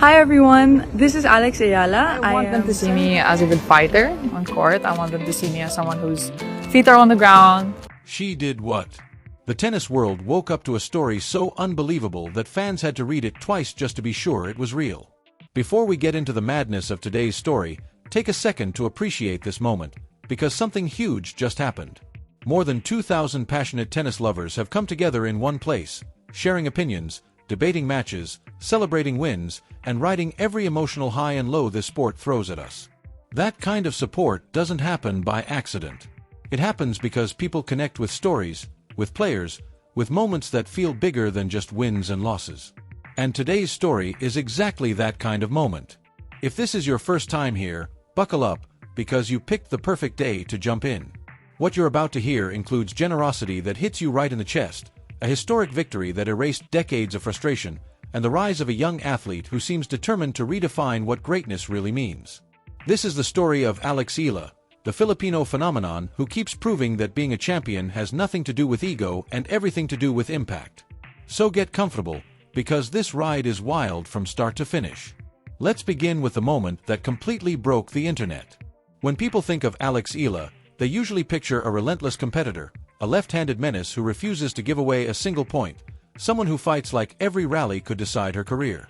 Hi everyone, this is Alex Eala. I want them to see me as a good fighter on court. I want them to see me as someone whose feet are on the ground. She did what? The tennis world woke up to a story so unbelievable that fans had to read it twice just to be sure it was real. Before we get into the madness of today's story, take a second to appreciate this moment, because something huge just happened. More than 2,000 passionate tennis lovers have come together in one place, sharing opinions, debating matches, celebrating wins, and riding every emotional high and low this sport throws at us. That kind of support doesn't happen by accident. It happens because people connect with stories, with players, with moments that feel bigger than just wins and losses. And today's story is exactly that kind of moment. If this is your first time here, buckle up, because you picked the perfect day to jump in. What you're about to hear includes generosity that hits you right in the chest, a historic victory that erased decades of frustration, and the rise of a young athlete who seems determined to redefine what greatness really means. This is the story of Alex Eala, the Filipino phenomenon who keeps proving that being a champion has nothing to do with ego and everything to do with impact. So get comfortable, because this ride is wild from start to finish. Let's begin with the moment that completely broke the internet. When people think of Alex Eala, they usually picture a relentless competitor, a left-handed menace who refuses to give away a single point, someone who fights like every rally could decide her career.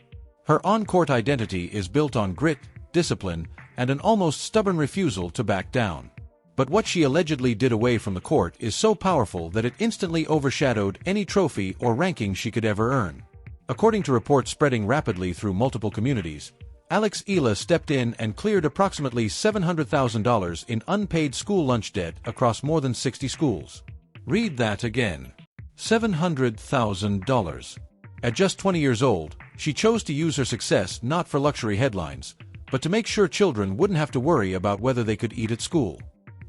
Her on-court identity is built on grit, discipline, and an almost stubborn refusal to back down. But what she allegedly did away from the court is so powerful that it instantly overshadowed any trophy or ranking she could ever earn. According to reports spreading rapidly through multiple communities, Alex Eala stepped in and cleared approximately $700,000 in unpaid school lunch debt across more than 60 schools. Read that again. $700,000. At just 20 years old, she chose to use her success not for luxury headlines, but to make sure children wouldn't have to worry about whether they could eat at school.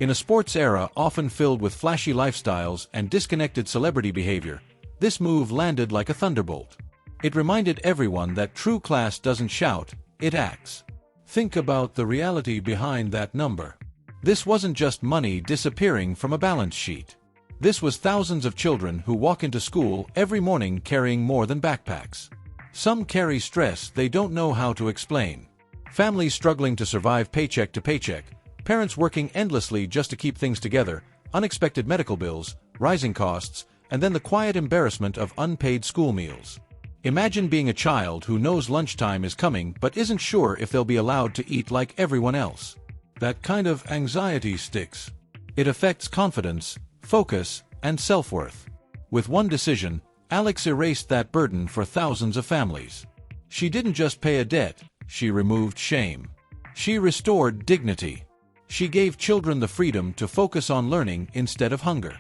In a sports era often filled with flashy lifestyles and disconnected celebrity behavior, this move landed like a thunderbolt. It reminded everyone that true class doesn't shout, it acts. Think about the reality behind that number. This wasn't just money disappearing from a balance sheet. This was thousands of children who walk into school every morning carrying more than backpacks. Some carry stress they don't know how to explain. Families struggling to survive paycheck to paycheck, parents working endlessly just to keep things together, unexpected medical bills, rising costs, and then the quiet embarrassment of unpaid school meals. Imagine being a child who knows lunchtime is coming but isn't sure if they'll be allowed to eat like everyone else. That kind of anxiety sticks. It affects confidence, focus, and self-worth. With one decision, Alex erased that burden for thousands of families. She didn't just pay a debt, she removed shame. She restored dignity. She gave children the freedom to focus on learning instead of hunger.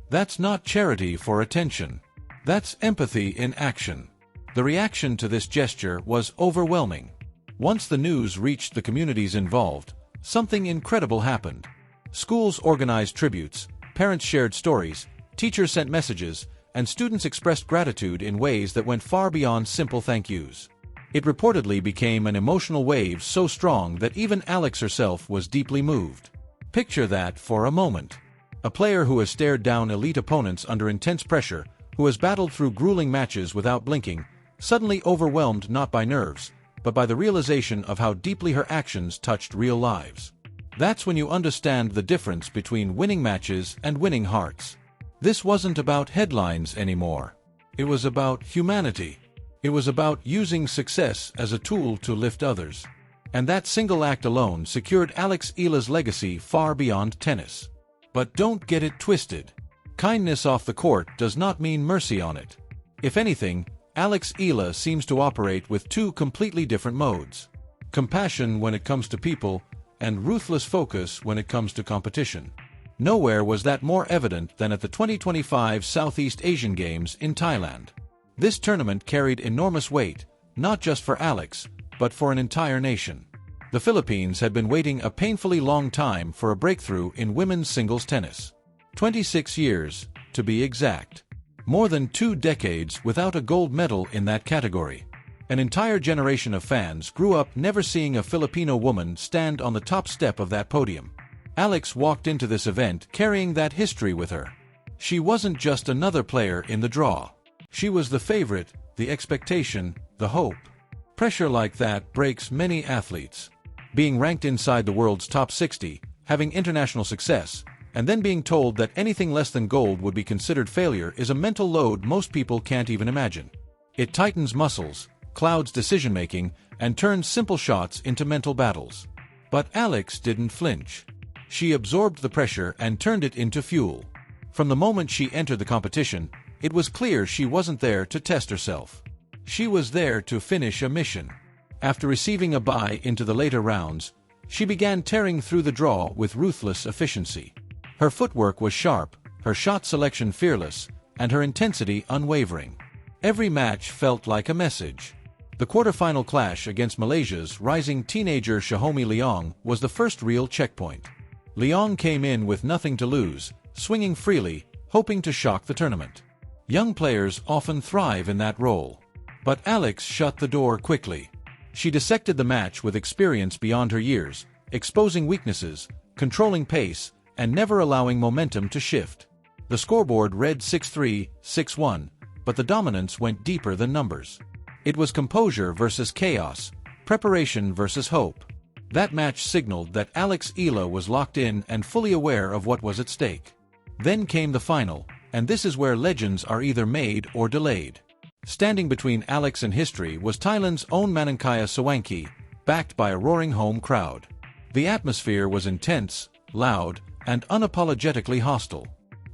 That's not charity for attention. That's empathy in action. The reaction to this gesture was overwhelming. Once the news reached the communities involved, something incredible happened. Schools organized tributes, parents shared stories, teachers sent messages, and students expressed gratitude in ways that went far beyond simple thank yous. It reportedly became an emotional wave so strong that even Alex herself was deeply moved. Picture that for a moment. A player who has stared down elite opponents under intense pressure, who has battled through grueling matches without blinking, suddenly overwhelmed not by nerves, but by the realization of how deeply her actions touched real lives. That's when you understand the difference between winning matches and winning hearts. This wasn't about headlines anymore. It was about humanity. It was about using success as a tool to lift others. And that single act alone secured Alex Eala's legacy far beyond tennis. But don't get it twisted. Kindness off the court does not mean mercy on it. If anything, Alex Eala seems to operate with two completely different modes. Compassion when it comes to people, and ruthless focus when it comes to competition. Nowhere was that more evident than at the 2025 Southeast Asian Games in Thailand. This tournament carried enormous weight, not just for Alex, but for an entire nation. The Philippines had been waiting a painfully long time for a breakthrough in women's singles tennis. 26 years, to be exact. More than 2 decades without a gold medal in that category. An entire generation of fans grew up never seeing a Filipino woman stand on the top step of that podium. Alex walked into this event carrying that history with her. She wasn't just another player in the draw. She was the favorite, the expectation, the hope. Pressure like that breaks many athletes. Being ranked inside the world's top 60, having international success, and then being told that anything less than gold would be considered failure is a mental load most people can't even imagine. It tightens muscles, clouds decision-making, and turns simple shots into mental battles. But Alex didn't flinch. She absorbed the pressure and turned it into fuel. From the moment she entered the competition, it was clear she wasn't there to test herself. She was there to finish a mission. After receiving a bye into the later rounds, she began tearing through the draw with ruthless efficiency. Her footwork was sharp, her shot selection fearless, and her intensity unwavering. Every match felt like a message. The quarterfinal clash against Malaysia's rising teenager Xiaomi Liang was the first real checkpoint. Liang came in with nothing to lose, swinging freely, hoping to shock the tournament. Young players often thrive in that role. But Alex shut the door quickly. She dissected the match with experience beyond her years, exposing weaknesses, controlling pace, and never allowing momentum to shift. The scoreboard read 6-3, 6-1, but the dominance went deeper than numbers. It was composure versus chaos, preparation versus hope. That match signaled that Eala was locked in and fully aware of what was at stake. Then came the final, and this is where legends are either made or delayed. Standing between Alex and history was Thailand's own Manankaya Sawanki, backed by a roaring home crowd. The atmosphere was intense, loud, and unapologetically hostile.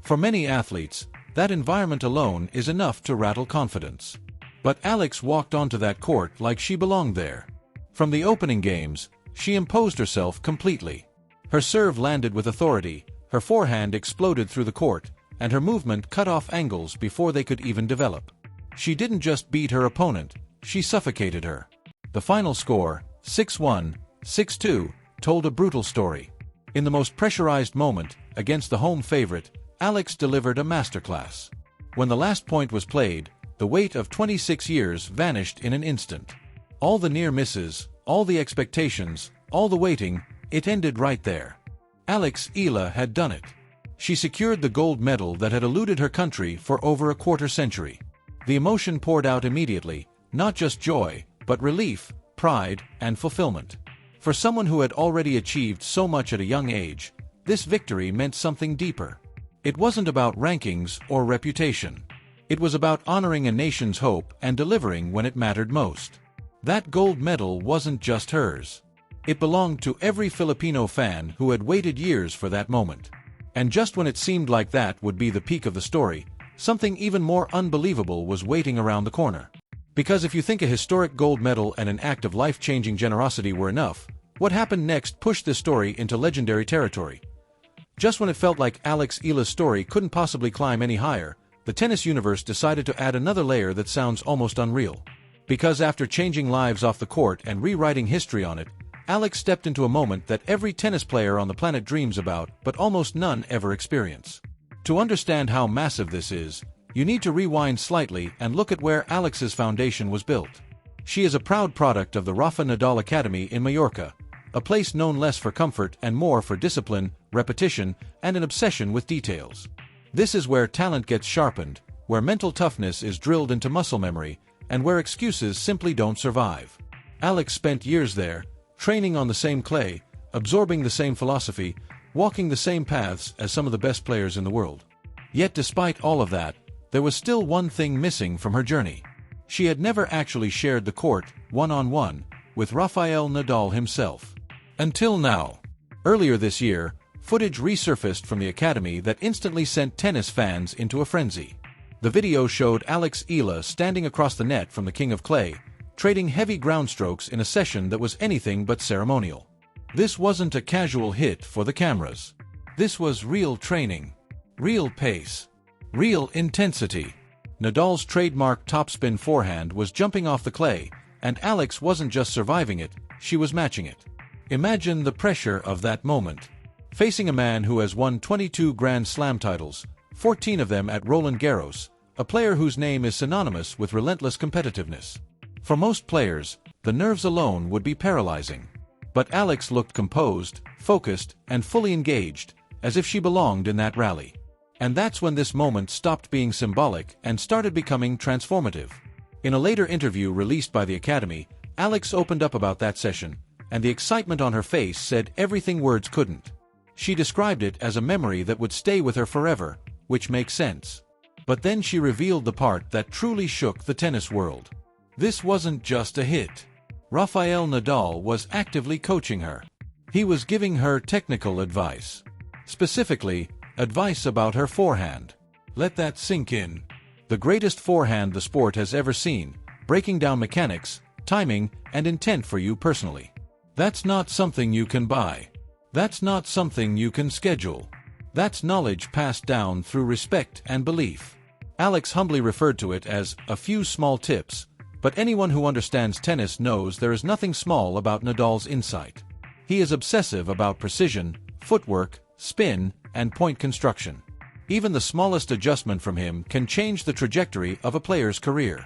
For many athletes, that environment alone is enough to rattle confidence. But Alex walked onto that court like she belonged there. From the opening games, she imposed herself completely. Her serve landed with authority, her forehand exploded through the court, and her movement cut off angles before they could even develop. She didn't just beat her opponent, she suffocated her. The final score, 6-1, 6-2, told a brutal story. In the most pressurized moment, against the home favorite, Alex delivered a masterclass. When the last point was played, the weight of 26 years vanished in an instant. All the near misses, all the expectations, all the waiting, it ended right there. Eala had done it. She secured the gold medal that had eluded her country for over a quarter century. The emotion poured out immediately, not just joy, but relief, pride, and fulfillment. For someone who had already achieved so much at a young age, this victory meant something deeper. It wasn't about rankings or reputation. It was about honoring a nation's hope and delivering when it mattered most. That gold medal wasn't just hers. It belonged to every Filipino fan who had waited years for that moment. And just when it seemed like that would be the peak of the story, something even more unbelievable was waiting around the corner. Because if you think a historic gold medal and an act of life-changing generosity were enough, what happened next pushed this story into legendary territory. Just when it felt like Eala's story couldn't possibly climb any higher, the tennis universe decided to add another layer that sounds almost unreal. Because after changing lives off the court and rewriting history on it, Alex stepped into a moment that every tennis player on the planet dreams about, but almost none ever experience. To understand how massive this is, you need to rewind slightly and look at where Alex's foundation was built. She is a proud product of the Rafa Nadal Academy in Mallorca, a place known less for comfort and more for discipline, repetition, and an obsession with details. This is where talent gets sharpened, where mental toughness is drilled into muscle memory, and where excuses simply don't survive. Alex spent years there, training on the same clay, absorbing the same philosophy, walking the same paths as some of the best players in the world. Yet despite all of that, there was still one thing missing from her journey. She had never actually shared the court, one-on-one, with Rafael Nadal himself. Until now. Earlier this year, footage resurfaced from the academy that instantly sent tennis fans into a frenzy. The video showed Eala standing across the net from the King of Clay, trading heavy ground strokes in a session that was anything but ceremonial. This wasn't a casual hit for the cameras. This was real training, real pace, real intensity. Nadal's trademark topspin forehand was jumping off the clay, and Alex wasn't just surviving it, she was matching it. Imagine the pressure of that moment. Facing a man who has won 22 Grand Slam titles, 14 of them at Roland Garros, a player whose name is synonymous with relentless competitiveness. For most players, the nerves alone would be paralyzing. But Alex looked composed, focused, and fully engaged, as if she belonged in that rally. And that's when this moment stopped being symbolic and started becoming transformative. In a later interview released by the Academy, Alex opened up about that session, and the excitement on her face said everything words couldn't. She described it as a memory that would stay with her forever, which makes sense. But then she revealed the part that truly shook the tennis world. This wasn't just a hit. Rafael Nadal was actively coaching her. He was giving her technical advice. Specifically, advice about her forehand. Let that sink in. The greatest forehand the sport has ever seen, breaking down mechanics, timing, and intent for you personally. That's not something you can buy. That's not something you can schedule. That's knowledge passed down through respect and belief. Alex humbly referred to it as a few small tips, but anyone who understands tennis knows there is nothing small about Nadal's insight. He is obsessive about precision, footwork, spin, and point construction. Even the smallest adjustment from him can change the trajectory of a player's career.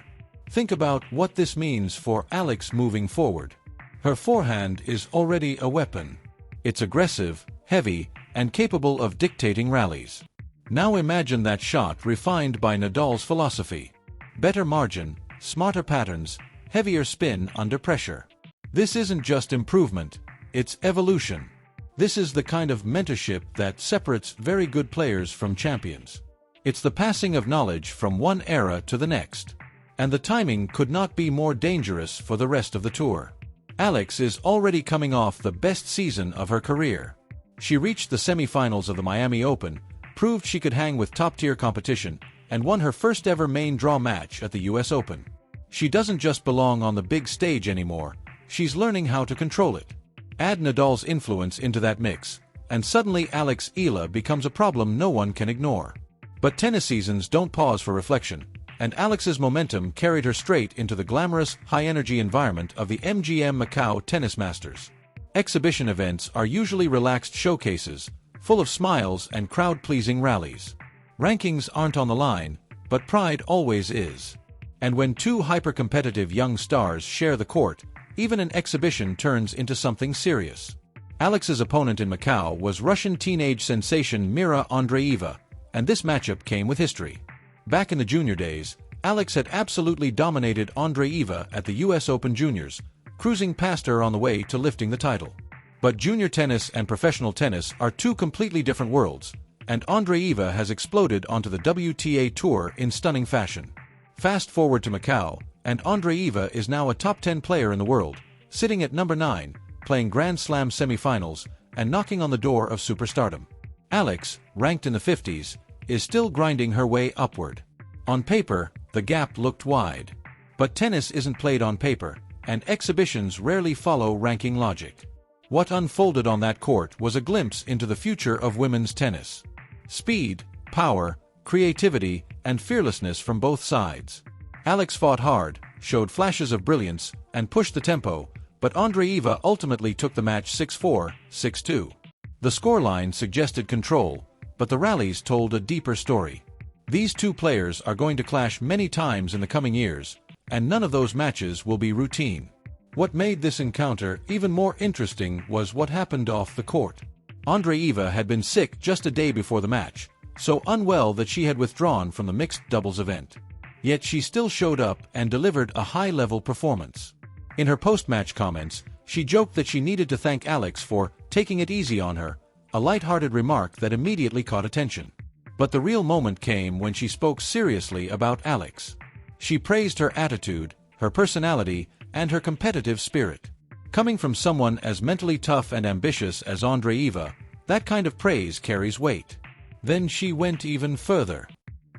Think about what this means for Alex moving forward. Her forehand is already a weapon. It's aggressive, heavy, and capable of dictating rallies. Now imagine that shot refined by Nadal's philosophy. Better margin, smarter patterns, heavier spin under pressure. This isn't just improvement, it's evolution. This is the kind of mentorship that separates very good players from champions. It's the passing of knowledge from one era to the next. And the timing could not be more dangerous for the rest of the tour. Alex is already coming off the best season of her career. She reached the semi-finals of the Miami Open, proved she could hang with top-tier competition, and won her first ever main draw match at the US Open. She doesn't just belong on the big stage anymore, she's learning how to control it. Add Nadal's influence into that mix, and suddenly Eala becomes a problem no one can ignore. But tennis seasons don't pause for reflection, and Alex's momentum carried her straight into the glamorous, high-energy environment of the MGM Macau Tennis Masters. Exhibition events are usually relaxed showcases, full of smiles and crowd-pleasing rallies. Rankings aren't on the line, but pride always is. And when two hyper-competitive young stars share the court, even an exhibition turns into something serious. Alex's opponent in Macau was Russian teenage sensation Mira Andreeva, and this matchup came with history. Back in the junior days, Alex had absolutely dominated Andreeva at the US Open Juniors, cruising past her on the way to lifting the title. But junior tennis and professional tennis are two completely different worlds, and Andreeva has exploded onto the WTA Tour in stunning fashion. Fast forward to Macau, and Andreeva is now a top 10 player in the world, sitting at number 9, playing Grand Slam semifinals, and knocking on the door of superstardom. Alex, ranked in the 50s, is still grinding her way upward. On paper, the gap looked wide. But tennis isn't played on paper, and exhibitions rarely follow ranking logic. What unfolded on that court was a glimpse into the future of women's tennis. Speed, power, creativity, and fearlessness from both sides. Alex fought hard, showed flashes of brilliance, and pushed the tempo, but Andreeva ultimately took the match 6-4, 6-2. The scoreline suggested control, but the rallies told a deeper story. These two players are going to clash many times in the coming years, and none of those matches will be routine. What made this encounter even more interesting was what happened off the court. Andreeva had been sick just a day before the match, so unwell that she had withdrawn from the mixed doubles event. Yet she still showed up and delivered a high-level performance. In her post-match comments, she joked that she needed to thank Alex for taking it easy on her, a light-hearted remark that immediately caught attention. But the real moment came when she spoke seriously about Alex. She praised her attitude, her personality, and her competitive spirit. Coming from someone as mentally tough and ambitious as Andreeva, that kind of praise carries weight. Then she went even further.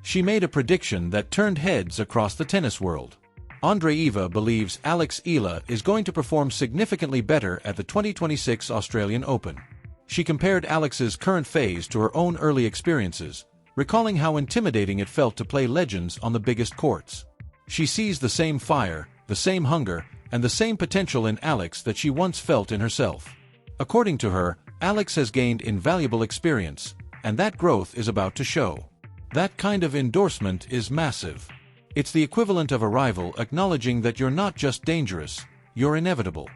She made a prediction that turned heads across the tennis world. Andreeva believes Eala is going to perform significantly better at the 2026 Australian Open. She compared Alex's current phase to her own early experiences, recalling how intimidating it felt to play legends on the biggest courts. She sees the same fire, the same hunger, and the same potential in Alex that she once felt in herself. According to her, Alex has gained invaluable experience, and that growth is about to show. That kind of endorsement is massive. It's the equivalent of a rival acknowledging that you're not just dangerous, you're inevitable.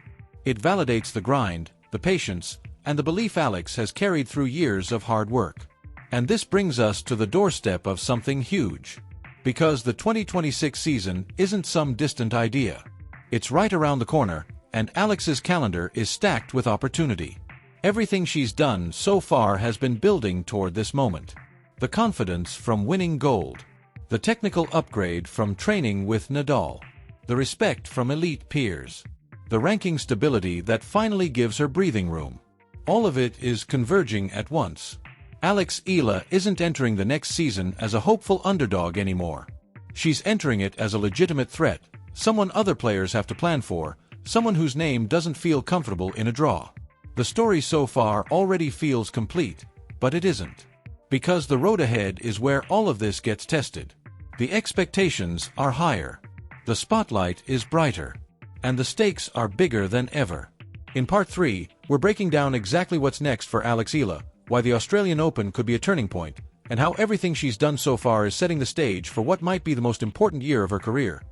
It validates the grind, the patience, and the belief Alex has carried through years of hard work. And this brings us to the doorstep of something huge. Because the 2026 season isn't some distant idea. It's right around the corner, and Alex's calendar is stacked with opportunity. Everything she's done so far has been building toward this moment. The confidence from winning gold. The technical upgrade from training with Nadal. The respect from elite peers. The ranking stability that finally gives her breathing room. All of it is converging at once. Eala isn't entering the next season as a hopeful underdog anymore. She's entering it as a legitimate threat, someone other players have to plan for, someone whose name doesn't feel comfortable in a draw. The story so far already feels complete, but it isn't. Because the road ahead is where all of this gets tested. The expectations are higher. The spotlight is brighter. And the stakes are bigger than ever. In Part 3, we're breaking down exactly what's next for Eala, why the Australian Open could be a turning point, and how everything she's done so far is setting the stage for what might be the most important year of her career.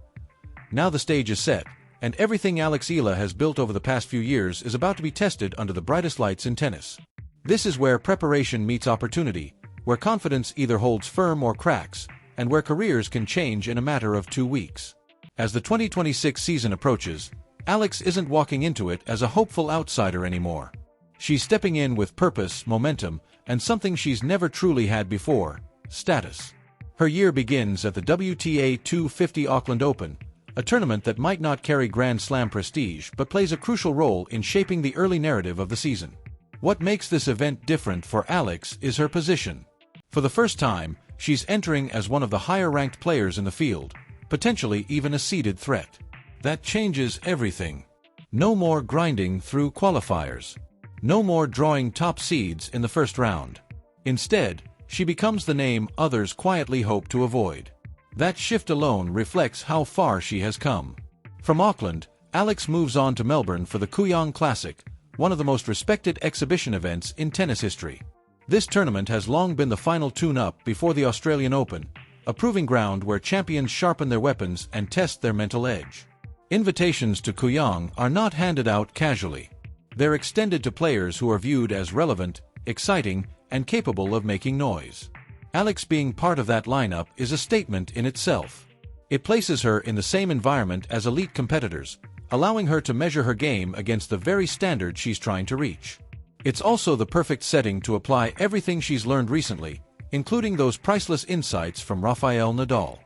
Now the stage is set, and everything Eala has built over the past few years is about to be tested under the brightest lights in tennis. This is where preparation meets opportunity, where confidence either holds firm or cracks, and where careers can change in a matter of 2 weeks. As the 2026 season approaches, Alex isn't walking into it as a hopeful outsider anymore. She's stepping in with purpose, momentum, and something she's never truly had before: status. Her year begins at the WTA 250 Auckland Open, a tournament that might not carry Grand Slam prestige but plays a crucial role in shaping the early narrative of the season. What makes this event different for Alex is her position. For the first time, she's entering as one of the higher-ranked players in the field, potentially even a seeded threat. That changes everything. No more grinding through qualifiers. No more drawing top seeds in the first round. Instead, she becomes the name others quietly hope to avoid. That shift alone reflects how far she has come. From Auckland, Alex moves on to Melbourne for the Kooyong Classic, one of the most respected exhibition events in tennis history. This tournament has long been the final tune-up before the Australian Open, a proving ground where champions sharpen their weapons and test their mental edge. Invitations to Kooyong are not handed out casually. They're extended to players who are viewed as relevant, exciting, and capable of making noise. Alex being part of that lineup is a statement in itself. It places her in the same environment as elite competitors, allowing her to measure her game against the very standard she's trying to reach. It's also the perfect setting to apply everything she's learned recently, including those priceless insights from Rafael Nadal.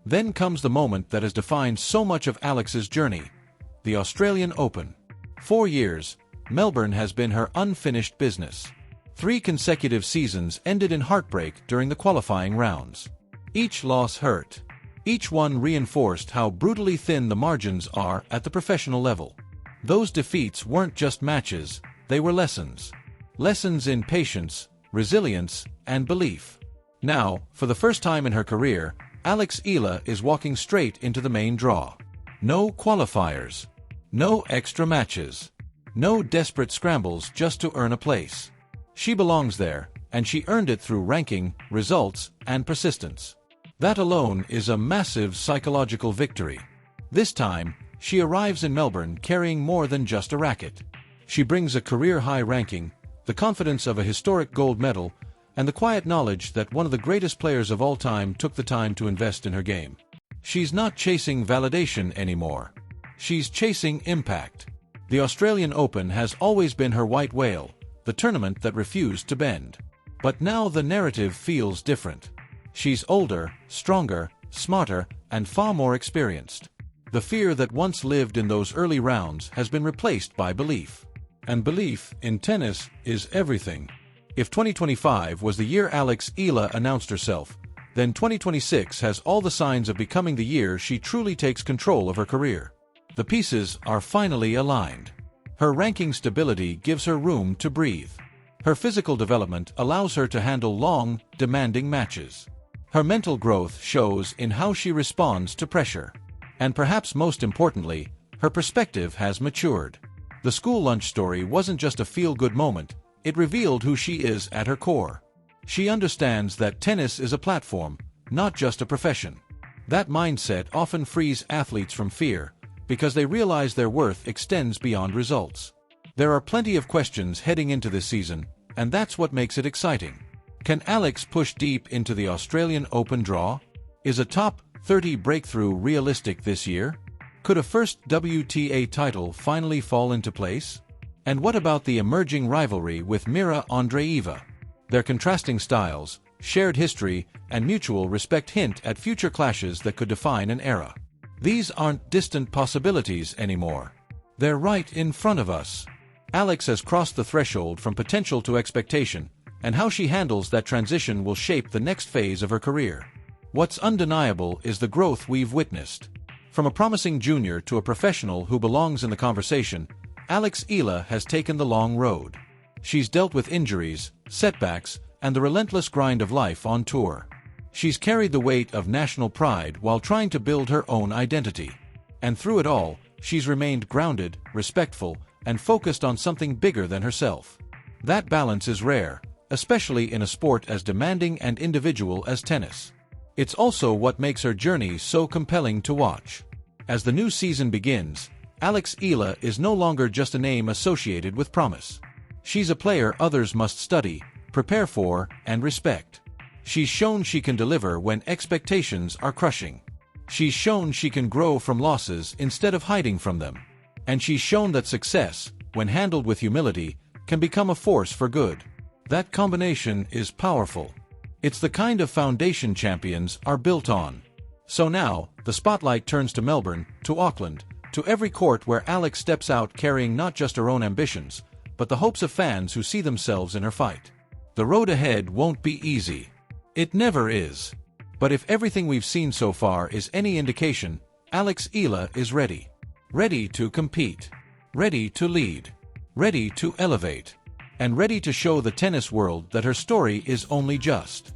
Then comes the moment that has defined so much of Alex's journey: the Australian Open. 4 years, Melbourne has been her unfinished business. 3 consecutive seasons ended in heartbreak during the qualifying rounds. Each loss hurt. Each one reinforced how brutally thin the margins are at the professional level. Those defeats weren't just matches, they were lessons. Lessons in patience, resilience, and belief. Now, for the first time in her career, Eala is walking straight into the main draw. No qualifiers. No extra matches. No desperate scrambles just to earn a place. She belongs there, and she earned it through ranking, results, and persistence. That alone is a massive psychological victory. This time, she arrives in Melbourne carrying more than just a racket. She brings a career-high ranking, the confidence of a historic gold medal, and the quiet knowledge that one of the greatest players of all time took the time to invest in her game. She's not chasing validation anymore. She's chasing impact. The Australian Open has always been her white whale, the tournament that refused to bend. But now the narrative feels different. She's older, stronger, smarter, and far more experienced. The fear that once lived in those early rounds has been replaced by belief. And belief in tennis is everything. If 2025 was the year Eala announced herself, then 2026 has all the signs of becoming the year she truly takes control of her career. The pieces are finally aligned. Her ranking stability gives her room to breathe. Her physical development allows her to handle long, demanding matches. Her mental growth shows in how she responds to pressure. And perhaps most importantly, her perspective has matured. The school lunch story wasn't just a feel-good moment, it revealed who she is at her core. She understands that tennis is a platform, not just a profession. That mindset often frees athletes from fear, because they realize their worth extends beyond results. There are plenty of questions heading into this season, and that's what makes it exciting. Can Alex push deep into the Australian Open draw? Is a top 30 breakthrough realistic this year? Could a first WTA title finally fall into place? And what about the emerging rivalry with Mira Andreeva? Their contrasting styles, shared history, and mutual respect hint at future clashes that could define an era. These aren't distant possibilities anymore. They're right in front of us. Alex has crossed the threshold from potential to expectation, and how she handles that transition will shape the next phase of her career. What's undeniable is the growth we've witnessed. From a promising junior to a professional who belongs in the conversation, Eala has taken the long road. She's dealt with injuries, setbacks, and the relentless grind of life on tour. She's carried the weight of national pride while trying to build her own identity. And through it all, she's remained grounded, respectful, and focused on something bigger than herself. That balance is rare, especially in a sport as demanding and individual as tennis. It's also what makes her journey so compelling to watch. As the new season begins, Eala is no longer just a name associated with promise. She's a player others must study, prepare for, and respect. She's shown she can deliver when expectations are crushing. She's shown she can grow from losses instead of hiding from them. And she's shown that success, when handled with humility, can become a force for good. That combination is powerful. It's the kind of foundation champions are built on. So now, the spotlight turns to Melbourne, to Auckland, to every court where Alex steps out carrying not just her own ambitions, but the hopes of fans who see themselves in her fight. The road ahead won't be easy. It never is. But if everything we've seen so far is any indication, Eala is ready. Ready to compete. Ready to lead. Ready to elevate. And ready to show the tennis world that her story is only just